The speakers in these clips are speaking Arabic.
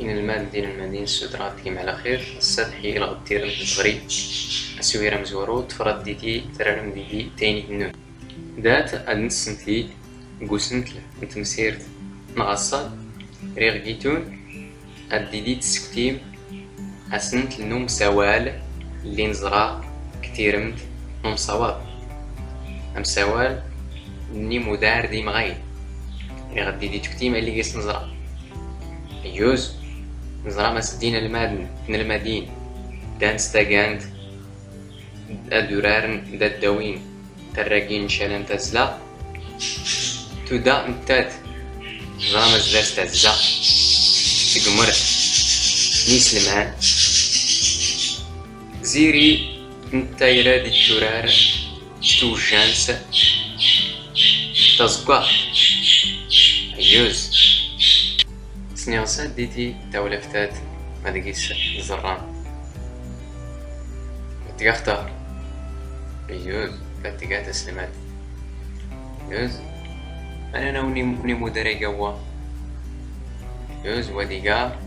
إن المال ديال المدينة السودراء كيما على خير السطحي إلى غدير الغري السويرة مزورو تفرد ديتي ترالم ديتي تاني النون دات أدنسنتي قوسنتل نتمسيرت نغصة ريغ جيتون أديدي تسكتيم أسنت النوم سوال اللي نزرع كتيرمت نوم صواب أم سوال ني مدار دي مغاين اللي غدي دي تكتيم اللي قيس نزرع يوز نزرع ما سدينا المادن من المدين دان ستاقاند أدورارن دا الدوين تراقين شالان تزلا تودا نتات نزرع ما زلاس تزلا تقمر نيس المان زيري نتايرا دي الترار توجانس تزقا يوز سنيغسات ديتي تاولفتات ما دقيس الزران تقاختار يوز فتقات اسلمات يوز انا نوني مدري قوا يوز وديقا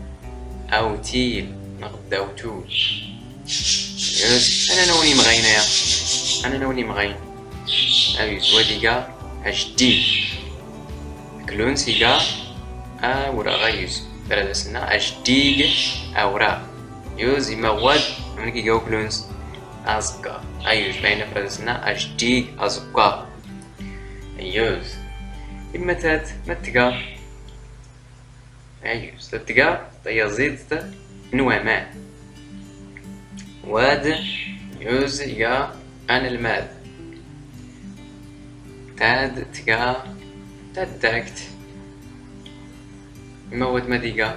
او تيل نغداو تو يوز انا نوني مغينة يا انا نوني مغين اويز وديقا اجدي كلون سيقا أورا غيوز بلدسنا أجديق أورا يوز يمواد منكي جو كلونز أزقا أيوز بين بلدسنا أجديق أزقا يوز المتات متقا أيوز تتقا تيزيد نوامان واد يوز يا أنا الماد تاد تقا تدكت موت مديقا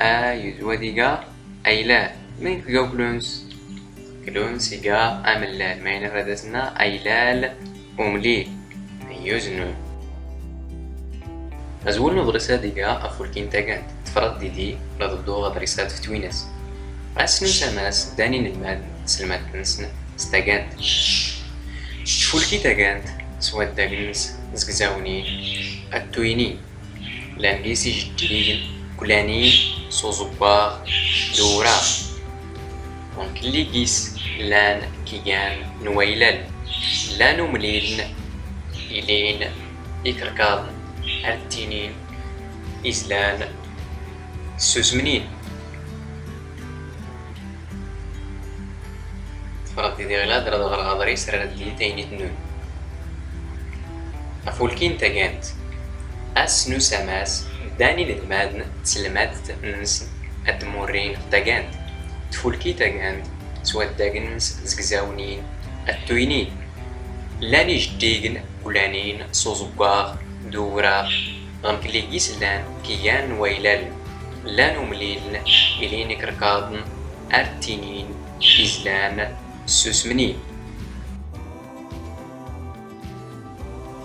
ايوز وديقا ايلال من كيقو كلونس يقا املال ما ينفردسنا ايلال ومليل ايوز نون ازول نضرسا ديقا افولكين تاقانت تفرد ديدي لضدو غضرسات في توينس اسنو سماس دانين الماد سلمات نسن استاقانت تفولكي تاقانت سواد داقنس زقزاونين التوينين لانجيسي جديد كلاني صوزبار دورا دونك اللي قيس لان كيان نويلل لانو مليلن إلين إكركاضن أرتينين إزلان سوزمنين تفرد دي غلاد رد غرغضري سرد لي تيني تنون أفولكين تاقانت أسنو سماس داني للمادن تسلمات ننسن أدمورين تاقانت تفولكي تاقانت سواد داقنس زقزاونين التوينين لاني جديقن كلانين صوزباغ دورا غمك اللي قيسلان كيان ويلال لانو مليلن إلين كركاضن أرتينين إزلان سوسمنين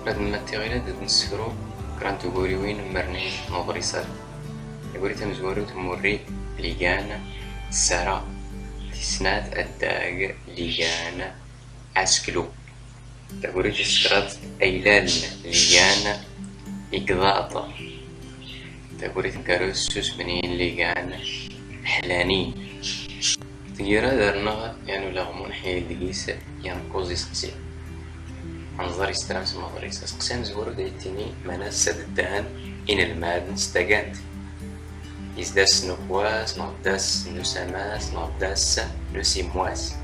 لازم نمتغيلا داد نسفرو كران تقولي وين مرني نظري سر يقولي تمزوري تموري ليجانا سارة تسنات الداق ليجانا عسكلو تقولي تسكرات أيلال ليجانا إقضاطة تقولي تنكاروس سوسمنين ليجانا حلانين تقيرا دارنا يعني لغمون حي دقيسة ينقوزي سقسي انظر استرامس مغريس اسقسام زورو دايتيني مناس سددان إن المادن ستاقانت يزداس نقواس نغداس نساماس نغداس نسيمواس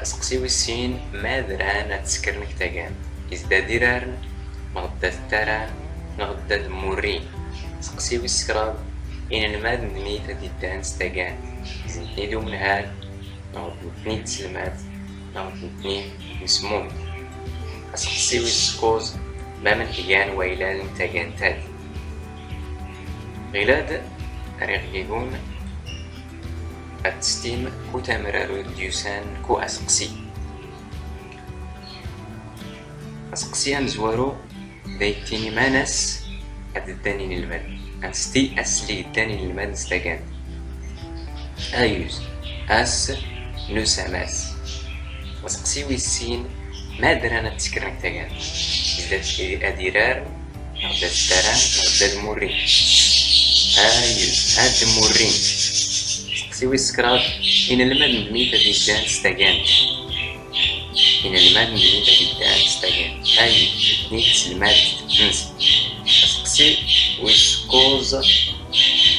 اسقسيو السين مادران تسكرنك تاقانت يزدا ديرارن نغداس تاران نغداس مورين اسقسيو السكراب إن المادن ميتا ديدان ستاقانت يزنتني دوم نهار نغدني تسلمات نغدني نسموت أسقسيو السكوز ما من هيان ويلال تاقانتات غلاد أريغيقون التستيم كو تامرارو ديوسان كو أسقسي أسقسيان زوارو دايتيني ماناس أدداني للمال أنستي أسلي داني للمال نستاقانت أيوز أس نساماس وسقسيو السين ما درنا تسكرنك تاقان إذا أديرار نغدا التران نغدا الموري هاد مورين سيوي السكرات إن الماء الميتة ديدان ستاكان إن الماء الميتة ديدان ستاكان نيت الماء تنسي أسقسي ويسكوز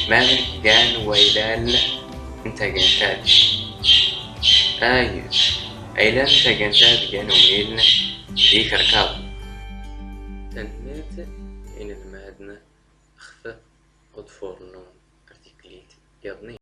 ما كان ويلان انت كانتاد أيلان انت كانتاد كانوا ميلنا ديك ركاب تنميت إن المادنا أخفى أطفال نوم أرتيكليت يضني